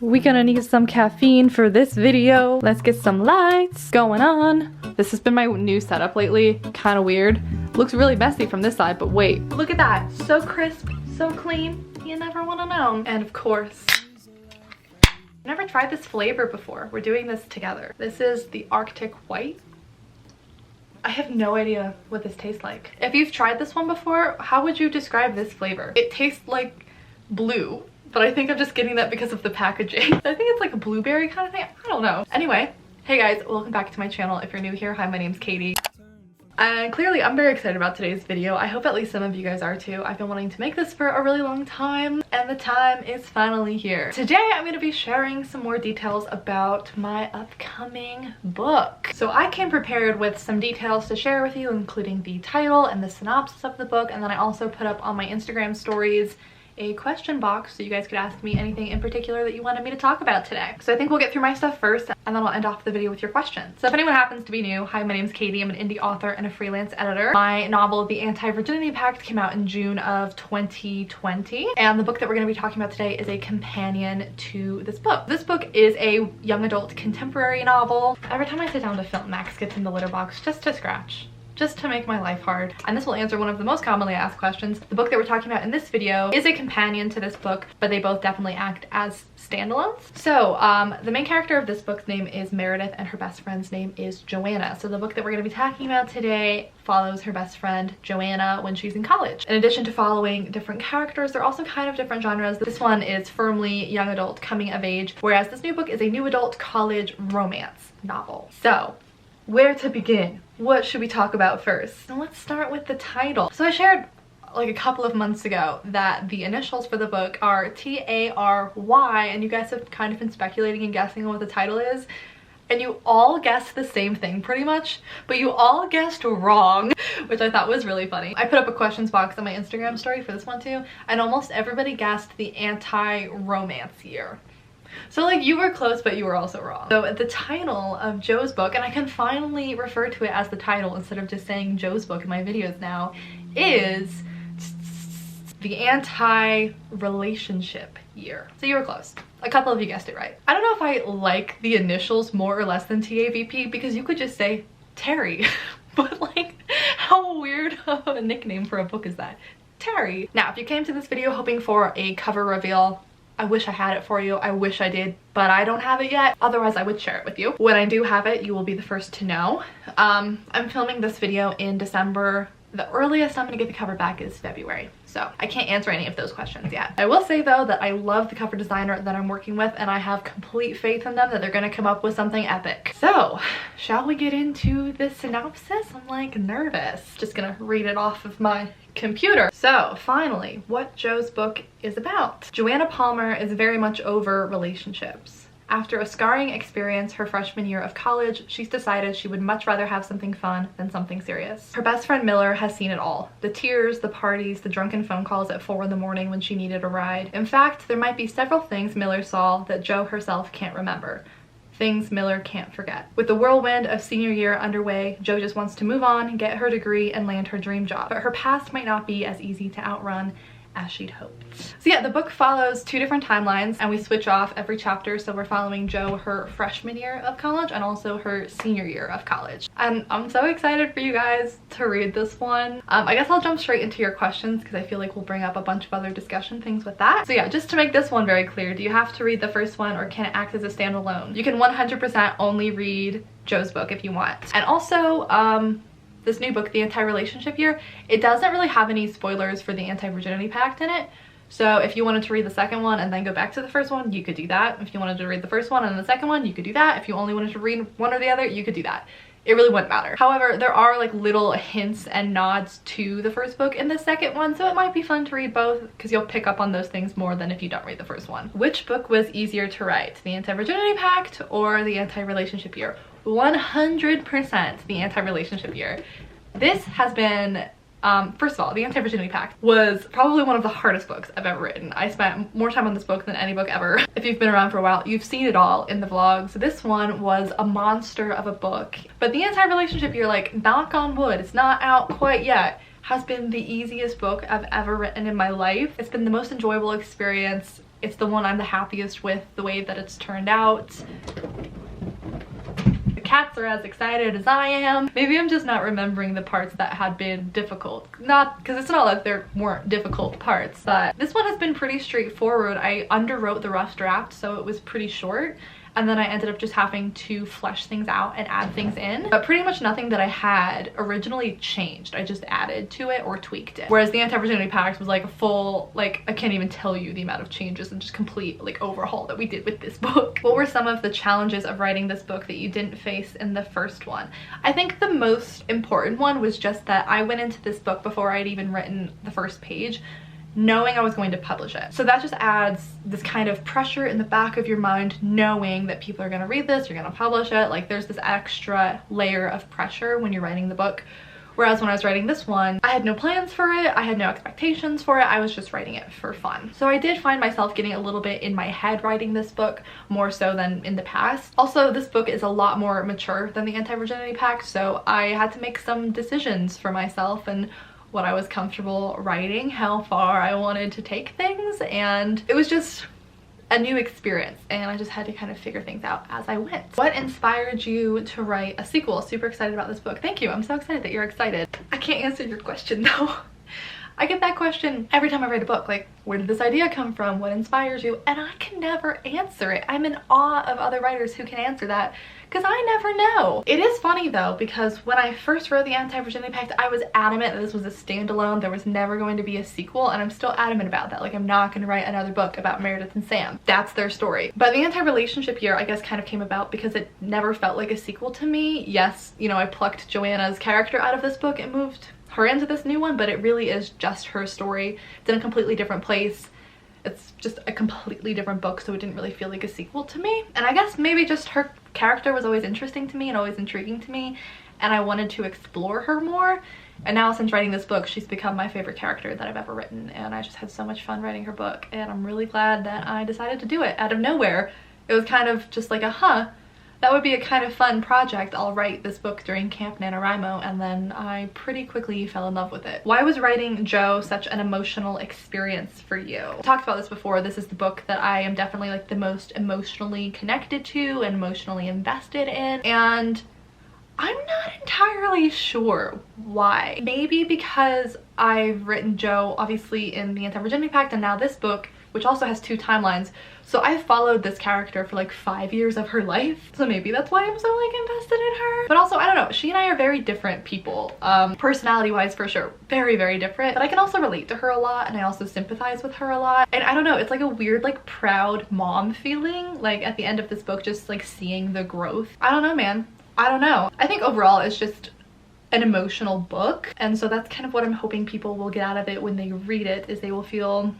We gonna need some caffeine for this video. Let's get some lights going on. This has been my new setup lately. Kind of weird. Looks really messy from this side, but wait. Look at that. So crisp, so clean. You never want to know. And of course, I've never tried this flavor before. We're doing this together. This is the Arctic White. I have no idea what this tastes like. If you've tried this one before, how would you describe this flavor? It tastes like blue, but I think I'm just getting that because of the packaging. I think it's like a blueberry kind of thing. I don't know. Anyway, hey guys, welcome back to my channel. If you're new here, hi, my name's Katie. And clearly I'm very excited about today's video. I hope at least some of you guys are too. I've been wanting to make this for a really long time and the time is finally here. Today I'm going to be sharing some more details about my upcoming book. So I came prepared with some details to share with you, including the title and the synopsis of the book, and then I also put up on my Instagram stories a question box so you guys could ask me anything in particular that you wanted me to talk about today. So I think we'll get through my stuff first and then I'll end off the video with your questions. So if anyone happens to be new, hi, my name's Katie. I'm an indie author and a freelance editor. My novel, The Anti-Virginity Pact, came out in June of 2020. And the book that we're gonna be talking about today is a companion to this book. This book is a young adult contemporary novel. Every time I sit down to film, Max gets in the litter box just to scratch, just to make my life hard. And this will answer one of the most commonly asked questions. The book that we're talking about in this video is a companion to this book, but they both definitely act as standalones. So the main character of this book's name is Meredith and her best friend's name is Joanna. So the book that we're gonna be talking about today follows her best friend Joanna when she's in college. In addition to following different characters, they're also kind of different genres. This one is firmly young adult coming of age, whereas this new book is a new adult college romance novel. So where to begin? What should we talk about first? So let's start with the title. So I shared like a couple of months ago that the initials for the book are T-A-R-Y, and you guys have kind of been speculating and guessing on what the title is, and you all guessed the same thing pretty much, but you all guessed wrong, which I thought was really funny. I put up a questions box on my Instagram story for this one too, and almost everybody guessed the anti-romance year. So like you were close, but you were also wrong. So the title of Joe's book, and I can finally refer to it as the title instead of just saying Joe's book in my videos now, is The Anti-Relationship Year. So you were close. A couple of you guessed it right. I don't know if I like the initials more or less than TAVP, because you could just say Terry. But like, how weird of a nickname for a book is that? Terry. Now, if you came to this video hoping for a cover reveal, I wish I had it for you. I wish I did, but I don't have it yet. Otherwise, I would share it with you. When I do have it, you will be the first to know. I'm filming this video in December. The earliest I'm gonna get the cover back is February. So I can't answer any of those questions yet. I will say though that I love the cover designer that I'm working with, and I have complete faith in them that they're gonna come up with something epic. So shall we get into the synopsis? I'm like nervous. Just gonna read it off of my computer. So finally, what Joe's book is about. Joanna Palmer is very much over relationships. After a scarring experience her freshman year of college, she's decided she would much rather have something fun than something serious. Her best friend Miller has seen it all. The tears, the parties, the drunken phone calls at 4 in the morning when she needed a ride. In fact, there might be several things Miller saw that Joe herself can't remember. Things Miller can't forget. With the whirlwind of senior year underway, Joe just wants to move on, get her degree, and land her dream job. But her past might not be as easy to outrun as she'd hoped. So yeah, the book follows two different timelines and we switch off every chapter. So we're following Joe her freshman year of college and also her senior year of college. And I'm so excited for you guys to read this one. I guess I'll jump straight into your questions because I feel like we'll bring up a bunch of other discussion things with that. So yeah, just to make this one very clear, do you have to read the first one or can it act as a standalone? You can 100% only read Joe's book if you want. And also, this new book, The Anti-Relationship Year, it doesn't really have any spoilers for the Anti-Virginity Pact in it. So if you wanted to read the second one and then go back to the first one, you could do that. If you wanted to read the first one and the second one, you could do that. If you only wanted to read one or the other, you could do that. It really wouldn't matter. However, there are like little hints and nods to the first book in the second one, so it might be fun to read both because you'll pick up on those things more than if you don't read the first one. Which book was easier to write, The Anti-Virginity Pact or The Anti-Relationship Year? 100% The Anti-Relationship Year. This has been, first of all, The Anti-Virginity Pact was probably one of the hardest books I've ever written. I spent more time on this book than any book ever. If you've been around for a while, you've seen it all in the vlogs. This one was a monster of a book. But The Anti-Relationship Year, like, knock on wood, it's not out quite yet, has been the easiest book I've ever written in my life. It's been the most enjoyable experience it's the one I'm the happiest with, the way that it's turned out. The cats are as excited as I am. Maybe I'm just not remembering the parts that had been difficult. Not because it's not like there weren't difficult parts, but this one has been pretty straightforward. I underwrote the rough draft, so it was pretty short. And then I ended up just having to flesh things out and add things in. But pretty much nothing that I had originally changed. I just added to it or tweaked it. Whereas the Anti-Virginity Pact was like a full, like, I can't even tell you the amount of changes and just complete like overhaul that we did with this book. What were some of the challenges of writing this book that you didn't face in the first one? I think the most important one was just that I went into this book before I'd even written the first page, knowing I was going to publish it. So that just adds this kind of pressure in the back of your mind, knowing that people are going to read this, you're going to publish it. Like, there's this extra layer of pressure when you're writing the book. Whereas when I was writing this one, I had no plans for it, I had no expectations for it, I was just writing it for fun. So I did find myself getting a little bit in my head writing this book, more so than in the past. Also, this book is a lot more mature than the Anti-Virginity Pact, so I had to make some decisions for myself and what I was comfortable writing, how far I wanted to take things, and it was just a new experience, and I just had to kind of figure things out as I went. What inspired you to write a sequel? Super excited about this book. Thank you. I'm so excited that you're excited. I can't answer your question though. I get that question every time I write a book, like, where did this idea come from? What inspires you? And I can never answer it. I'm in awe of other writers who can answer that, because I never know. It is funny though, because when I first wrote the Anti-Virginity Pact, I was adamant that this was a standalone. There was never going to be a sequel, and I'm still adamant about that. Like, I'm not going to write another book about Meredith and Sam. That's their story. But the anti-relationship year, I guess, kind of came about because it never felt like a sequel to me. Yes, you know, I plucked Joanna's character out of this book and moved her into this new one, but it really is just her story. It's in a completely different place. It's just a completely different book, so it didn't really feel like a sequel to me. And I guess maybe just her character was always interesting to me and always intriguing to me, and I wanted to explore her more. And now, since writing this book, she's become my favorite character that I've ever written, and I just had so much fun writing her book, and I'm really glad that I decided to do it out of nowhere. It was kind of just like a that would be a kind of fun project. I'll write this book during Camp NaNoWriMo, and then I pretty quickly fell in love with it. Why was writing Jo such an emotional experience for you? I talked about this before. This is the book that I am definitely like the most emotionally connected to and emotionally invested in, and I'm not entirely sure why. Maybe because I've written Jo obviously in the Anti-Virginity Pact, and now this book, which also has 2 timelines. So I followed this character for like 5 years of her life. So maybe that's why I'm so like invested in her. But also, I don't know, she and I are very different people. Personality wise, for sure, very, very different. But I can also relate to her a lot, and I also sympathize with her a lot. And I don't know, it's like a weird like proud mom feeling, like at the end of this book, just like seeing the growth. I don't know, man. I don't know. I think overall it's just an emotional book. And so that's kind of what I'm hoping people will get out of it when they read it, is they will feel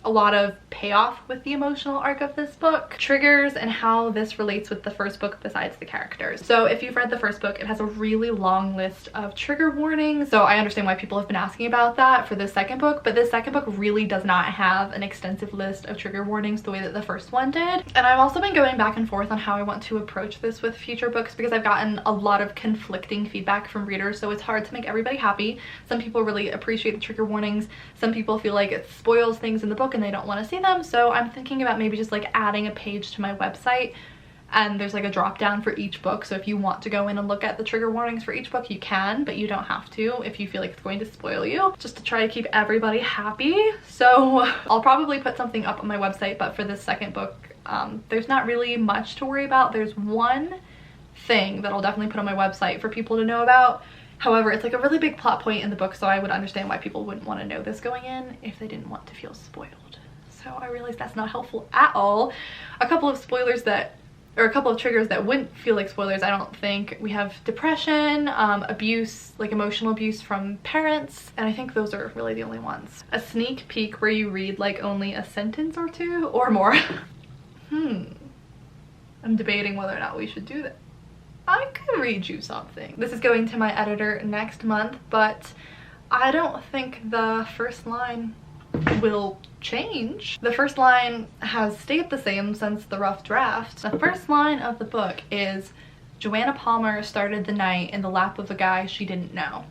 a lot of payoff with the emotional arc of this book. Triggers and how this relates with the first book besides the characters. So if you've read the first book, it has a really long list of trigger warnings. So I understand why people have been asking about that for the second book, but this second book really does not have an extensive list of trigger warnings the way that the first one did. And I've also been going back and forth on how I want to approach this with future books, because I've gotten a lot of conflicting feedback from readers, so it's hard to make everybody happy. Some people really appreciate the trigger warnings. Some people feel like it spoils things in the book and they don't want to see them. So I'm thinking about maybe just like adding a page to my website, and there's like a drop down for each book. So if you want to go in and look at the trigger warnings for each book, you can, but you don't have to if you feel like it's going to spoil you, just to try to keep everybody happy. So I'll probably put something up on my website, but for this second book, there's not really much to worry about. There's one thing that I'll definitely put on my website for people to know about. However, it's like a really big plot point in the book, so I would understand why people wouldn't want to know this going in if they didn't want to feel spoiled. So I realized that's not helpful at all. A couple of spoilers that, or a couple of triggers that wouldn't feel like spoilers, I don't think. We have depression, abuse, like emotional abuse from parents, and I think those are really the only ones. A sneak peek where you read like only a sentence or 2 or more. I'm debating whether or not we should do that. I could read you something. This is going to my editor next month, but I don't think the first line will change. The first line has stayed the same since the rough draft. The first line of the book is, Joanna Palmer started the night in the lap of a guy she didn't know.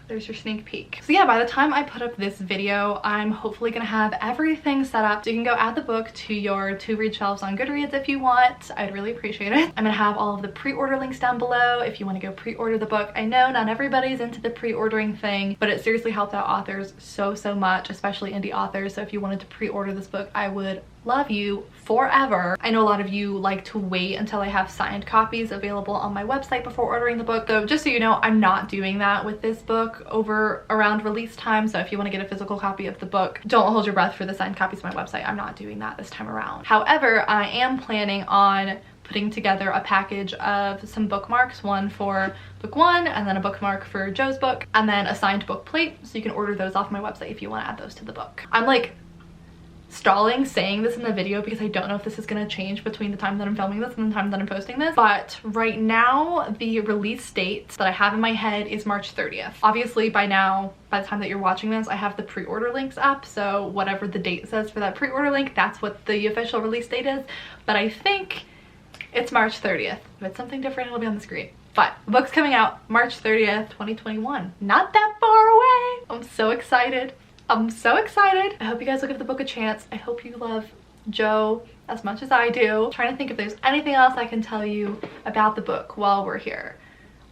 there's your sneak peek. So yeah, by the time I put up this video, I'm hopefully gonna have everything set up so you can go add the book to your to-read shelves on Goodreads if you want. I'd really appreciate it. I'm gonna have all of the pre-order links down below if you want to go pre-order the book. I know not everybody's into the pre-ordering thing, but it seriously helps out authors so much, especially indie authors. So if you wanted to pre-order this book, I would love you forever. I know a lot of you like to wait until I have signed copies available on my website before ordering the book. So just so you know, I'm not doing that with this book around release time. So if you want to get a physical copy of the book, don't hold your breath for the signed copies on my website. I'm not doing that this time around. However, I am planning on putting together a package of some bookmarks, one for book 1 and then a bookmark for Joe's book, and then a signed book plate, so you can order those off my website if you want to add those to the book. I'm like stalling saying this in the video because I don't know if this is going to change between the time that I'm filming this and the time that I'm posting this, but right now the release date that I have in my head is March 30th. Obviously by now, by the time that you're watching this, I have the pre-order links up, so whatever the date says for that pre-order link, that's what the official release date is, but I think it's March 30th. If it's something different, it'll be on the screen. But the book's coming out March 30th, 2021. Not that far away. I'm so excited. I'm so excited. I hope you guys will give the book a chance. I hope you love Joe as much as I do. I'm trying to think if there's anything else I can tell you about the book while we're here.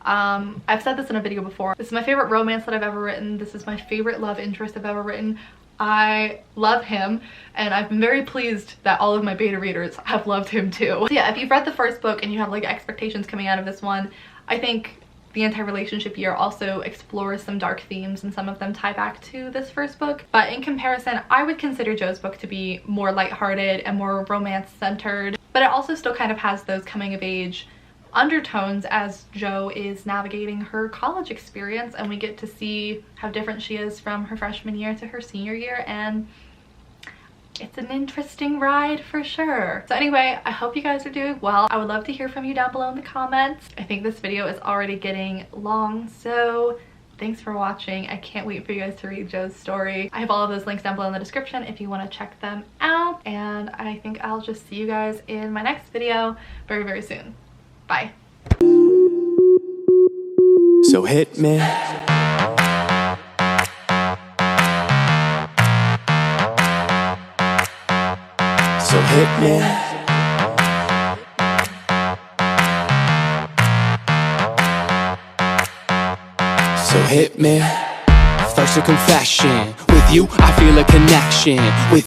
I've said this in a video before. This is my favorite romance that I've ever written. This is my favorite love interest I've ever written. I love him, and I've been very pleased that all of my beta readers have loved him too. So yeah, if you've read the first book and you have like expectations coming out of this one, I think the Anti-Relationship Year also explores some dark themes, and some of them tie back to this first book. But in comparison, I would consider Joe's book to be more lighthearted and more romance-centered, but it also still kind of has those coming-of-age undertones as Joe is navigating her college experience, and we get to see how different she is from her freshman year to her senior year, and it's an interesting ride for sure. So anyway, I hope you guys are doing well. I would love to hear from you down below in the comments. I think this video is already getting long, so thanks for watching. I can't wait for you guys to read Joe's story. I have all of those links down below in the description if you want to check them out, and I think I'll just see you guys in my next video very soon. Bye. So hit me. So hit me. So hit me. First a confession. With you, I feel a connection. With